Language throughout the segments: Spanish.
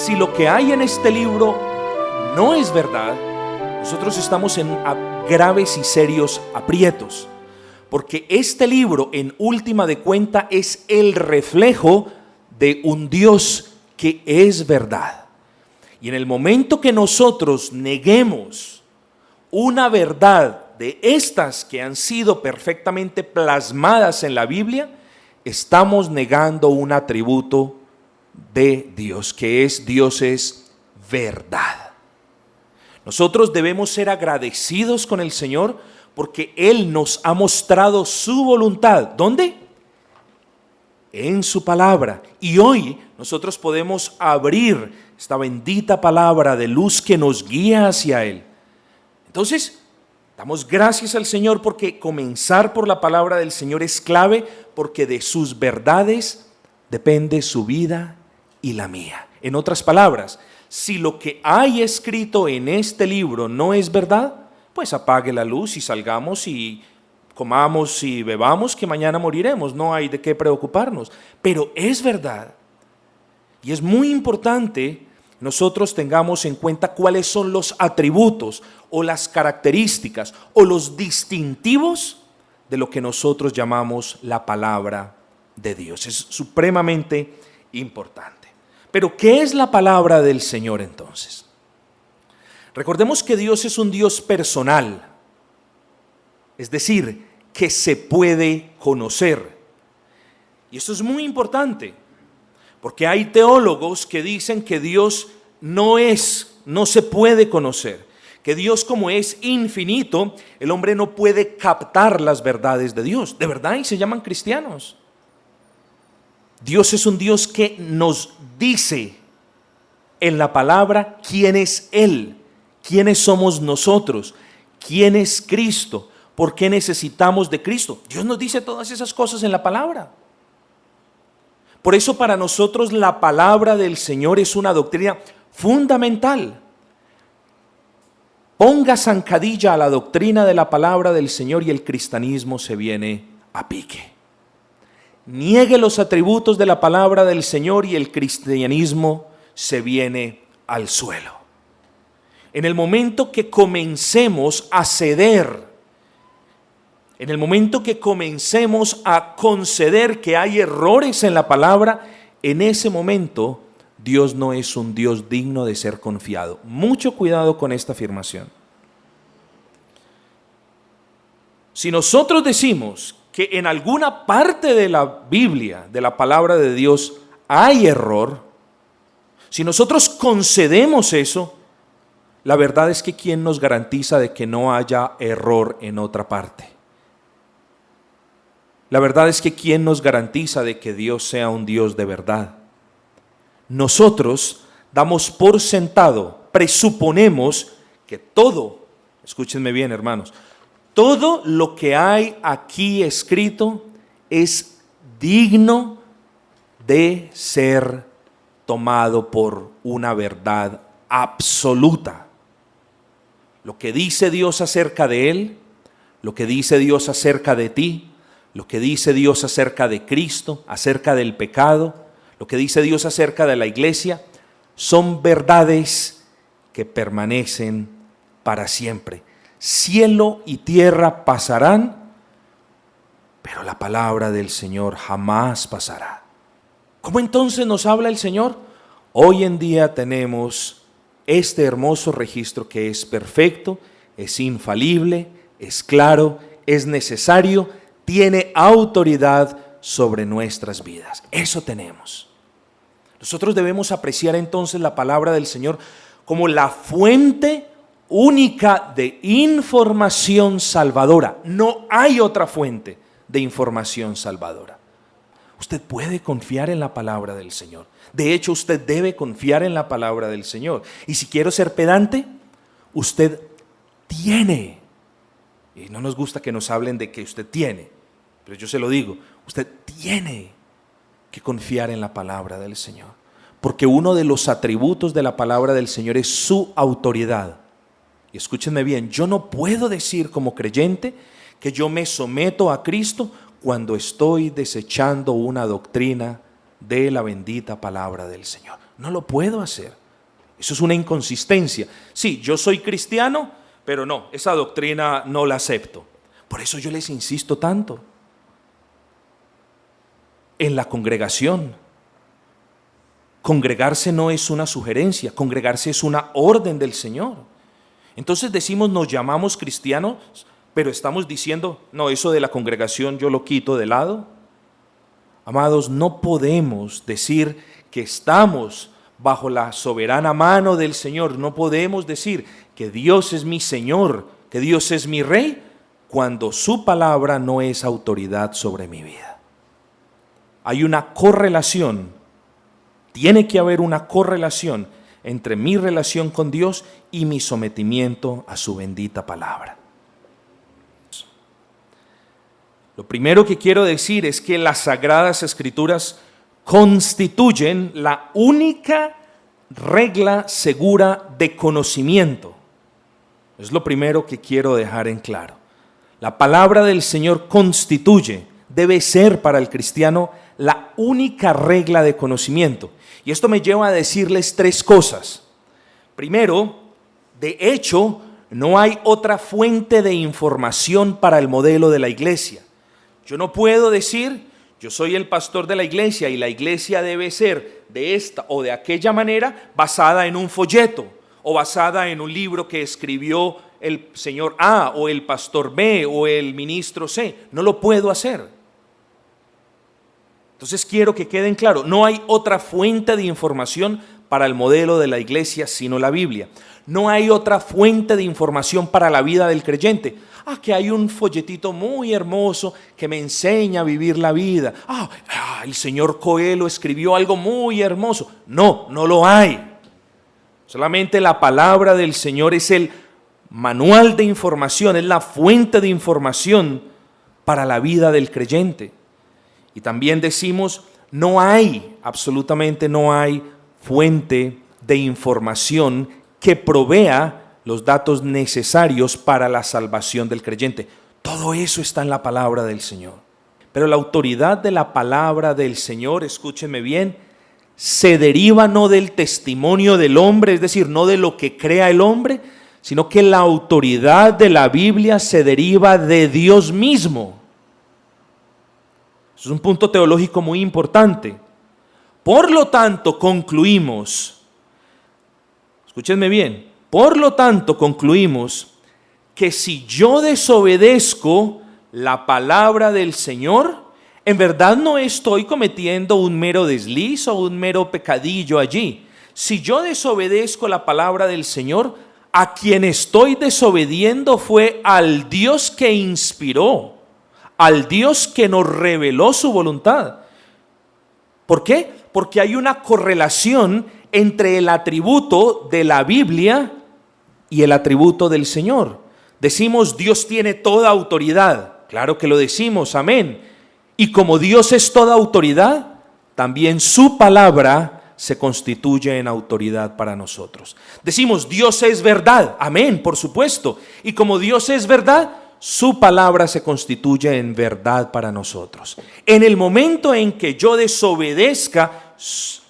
si lo que hay en este libro no es verdad, nosotros estamos en graves y serios aprietos, porque este libro en última de cuenta es el reflejo de un Dios que es verdad. Y en el momento que nosotros neguemos una verdad de estas que han sido perfectamente plasmadas en la Biblia, estamos negando un atributo de Dios, que es Dios es verdad. Nosotros debemos ser agradecidos con el Señor porque Él nos ha mostrado su voluntad. ¿Dónde? En su palabra. Y hoy nosotros podemos abrir esta bendita palabra de luz que nos guía hacia Él. Entonces, damos gracias al Señor porque comenzar por la palabra del Señor es clave, porque de sus verdades depende su vida y la mía. En otras palabras, si lo que hay escrito en este libro no es verdad, pues apague la luz y salgamos y comamos y bebamos, que mañana moriremos, no hay de qué preocuparnos. Pero es verdad, y es muy importante nosotros tengamos en cuenta cuáles son los atributos o las características o los distintivos de lo que nosotros llamamos la palabra de Dios. Es supremamente importante. Pero ¿qué es la palabra del Señor entonces? Recordemos que Dios es un Dios personal, es decir, que se puede conocer. Y esto es muy importante, porque hay teólogos que dicen que Dios no se puede conocer, que Dios, como es infinito, el hombre no puede captar las verdades de Dios. De verdad, y se llaman cristianos. Dios es un Dios que nos dice en la palabra quién es Él, quiénes somos nosotros, quién es Cristo, por qué necesitamos de Cristo. Dios nos dice todas esas cosas en la palabra. Por eso para nosotros la palabra del Señor es una doctrina fundamental. Ponga zancadilla a la doctrina de la palabra del Señor y el cristianismo se viene a pique. Niegue los atributos de la palabra del Señor y el cristianismo se viene al suelo. En el momento que comencemos a ceder, en el momento que comencemos a conceder que hay errores en la palabra, en ese momento Dios no es un Dios digno de ser confiado. Mucho cuidado con esta afirmación. Si nosotros decimos que en alguna parte de la Biblia, de la palabra de Dios, hay error, si nosotros concedemos eso, la verdad es que ¿quién nos garantiza de que no haya error en otra parte? La verdad es que ¿quién nos garantiza de que Dios sea un Dios de verdad? Nosotros damos por sentado, presuponemos que todo, escúchenme bien hermanos, todo lo que hay aquí escrito es digno de ser tomado por una verdad absoluta. Lo que dice Dios acerca de Él, lo que dice Dios acerca de ti, lo que dice Dios acerca de Cristo, acerca del pecado, lo que dice Dios acerca de la iglesia, son verdades que permanecen para siempre. Cielo y tierra pasarán, pero la palabra del Señor jamás pasará. ¿Cómo entonces nos habla el Señor? Hoy en día tenemos este hermoso registro que es perfecto, es infalible, es claro, es necesario, tiene autoridad sobre nuestras vidas. Eso tenemos. Nosotros debemos apreciar entonces la palabra del Señor como la fuente única de información salvadora. No hay otra fuente de información salvadora. Usted puede confiar en la palabra del Señor. De hecho, usted debe confiar en la palabra del Señor. Y si quiero ser pedante, usted tiene. Y no nos gusta que nos hablen de que usted tiene, pero yo se lo digo, usted tiene que confiar en la palabra del Señor. Porque uno de los atributos de la palabra del Señor es su autoridad. Y escúchenme bien, yo no puedo decir como creyente que yo me someto a Cristo cuando estoy desechando una doctrina de la bendita palabra del Señor. No lo puedo hacer. Eso es una inconsistencia. Sí, yo soy cristiano, pero no, esa doctrina no la acepto. Por eso yo les insisto tanto en la congregación. Congregarse no es una sugerencia, congregarse es una orden del Señor. Entonces decimos, nos llamamos cristianos, pero estamos diciendo, no, eso de la congregación yo lo quito de lado. Amados, no podemos decir que estamos bajo la soberana mano del Señor. No podemos decir que Dios es mi Señor, que Dios es mi Rey, cuando su palabra no es autoridad sobre mi vida. Hay una correlación, tiene que haber una correlación entre mi relación con Dios y mi sometimiento a su bendita palabra. Lo primero que quiero decir es que las Sagradas Escrituras constituyen la única regla segura de conocimiento. Es lo primero que quiero dejar en claro. La palabra del Señor constituye, debe ser para el cristiano la única regla de conocimiento. Y esto me lleva a decirles tres cosas. Primero, de hecho, no hay otra fuente de información para el modelo de la iglesia. Yo no puedo decir, yo soy el pastor de la iglesia y la iglesia debe ser de esta o de aquella manera basada en un folleto o basada en un libro que escribió el señor A o el pastor B o el ministro C. No lo puedo hacer. Entonces quiero que queden claro, no hay otra fuente de información para el modelo de la iglesia sino la Biblia. No hay otra fuente de información para la vida del creyente. Que hay un folletito muy hermoso que me enseña a vivir la vida. El señor Coelho escribió algo muy hermoso. No, no lo hay. Solamente la palabra del Señor es el manual de información, es la fuente de información para la vida del creyente. Y también decimos, absolutamente no hay fuente de información que provea los datos necesarios para la salvación del creyente. Todo eso está en la palabra del Señor. Pero la autoridad de la palabra del Señor, escúchenme bien, se deriva no del testimonio del hombre, es decir, no de lo que crea el hombre, sino que la autoridad de la Biblia se deriva de Dios mismo. Eso es un punto teológico muy importante. Por lo tanto, concluimos, escúchenme bien, por lo tanto concluimos que si yo desobedezco la palabra del Señor, en verdad no estoy cometiendo un mero desliz o un mero pecadillo allí. Si yo desobedezco la palabra del Señor, a quien estoy desobediendo fue al Dios que inspiró, al Dios que nos reveló su voluntad. ¿Por qué? Porque hay una correlación entre el atributo de la Biblia y el atributo del Señor. Decimos, Dios tiene toda autoridad. Claro que lo decimos, amén. Y como Dios es toda autoridad, también su palabra se constituye en autoridad para nosotros. Decimos, Dios es verdad, amén, por supuesto. Y como Dios es verdad, su palabra se constituye en verdad para nosotros. En el momento en que yo desobedezca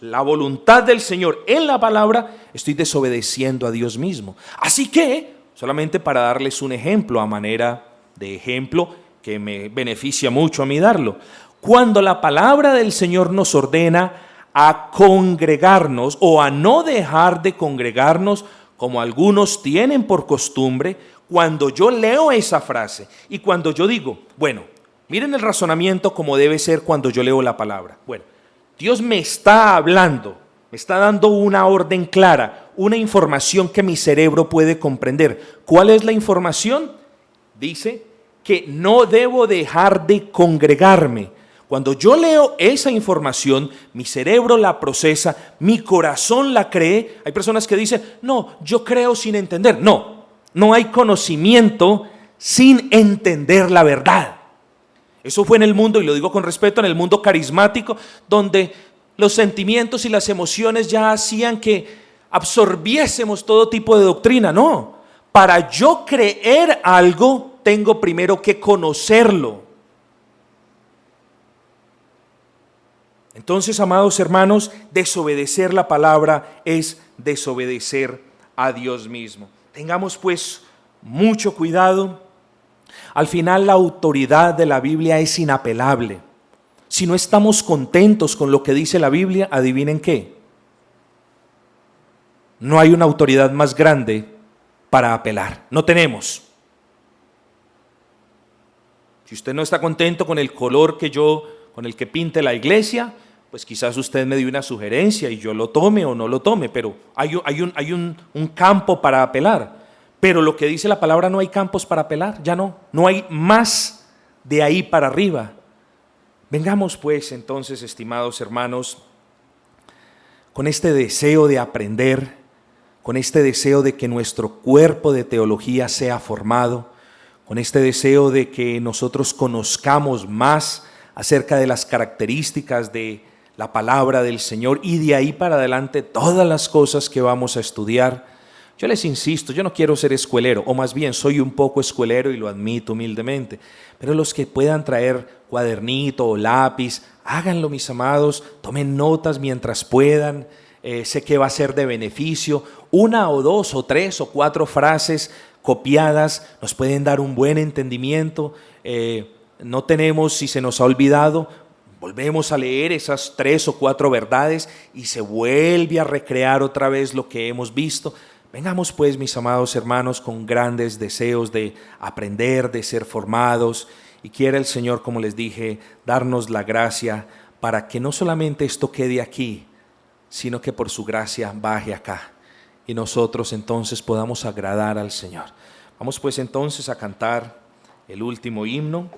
la voluntad del Señor en la palabra, estoy desobedeciendo a Dios mismo. Así que, solamente para darles un ejemplo, a manera de ejemplo que me beneficia mucho a mí darlo, cuando la palabra del Señor nos ordena a congregarnos o a no dejar de congregarnos como algunos tienen por costumbre, cuando yo leo esa frase y cuando yo digo, bueno, miren el razonamiento como debe ser cuando yo leo la palabra. Bueno, Dios me está hablando, me está dando una orden clara, una información que mi cerebro puede comprender. ¿Cuál es la información? Dice que no debo dejar de congregarme. Cuando yo leo esa información, mi cerebro la procesa, mi corazón la cree. Hay personas que dicen, no, yo creo sin entender. No hay conocimiento sin entender la verdad. Eso fue en el mundo, y lo digo con respeto, en el mundo carismático, donde los sentimientos y las emociones ya hacían que absorbiésemos todo tipo de doctrina. No, para yo creer algo, tengo primero que conocerlo. Entonces, amados hermanos, desobedecer la palabra es desobedecer a Dios mismo. Tengamos pues mucho cuidado. Al final la autoridad de la Biblia es inapelable. Si no estamos contentos con lo que dice la Biblia, adivinen qué. No hay una autoridad más grande para apelar. No tenemos. Si usted no está contento con el color con el que pinte la iglesia, pues quizás usted me dio una sugerencia y yo lo tome o no lo tome, pero hay un campo para apelar. Pero lo que dice la palabra, no hay campos para apelar, ya no hay más de ahí para arriba. Vengamos pues entonces, estimados hermanos, con este deseo de aprender, con este deseo de que nuestro cuerpo de teología sea formado, con este deseo de que nosotros conozcamos más acerca de las características de la palabra del Señor y de ahí para adelante todas las cosas que vamos a estudiar. Yo les insisto, yo no quiero ser escuelero, o más bien soy un poco escuelero y lo admito humildemente, pero los que puedan traer cuadernito o lápiz, háganlo, mis amados, tomen notas mientras puedan. Sé que va a ser de beneficio. Una o dos o tres o cuatro frases copiadas nos pueden dar un buen entendimiento. No tenemos, si se nos ha olvidado, volvemos a leer esas 3 o 4 verdades y se vuelve a recrear otra vez lo que hemos visto. Vengamos pues, mis amados hermanos, con grandes deseos de aprender, de ser formados, y quiera el Señor, como les dije, darnos la gracia para que no solamente esto quede aquí, sino que por su gracia baje acá y nosotros entonces podamos agradar al Señor. Vamos pues entonces a cantar el último himno.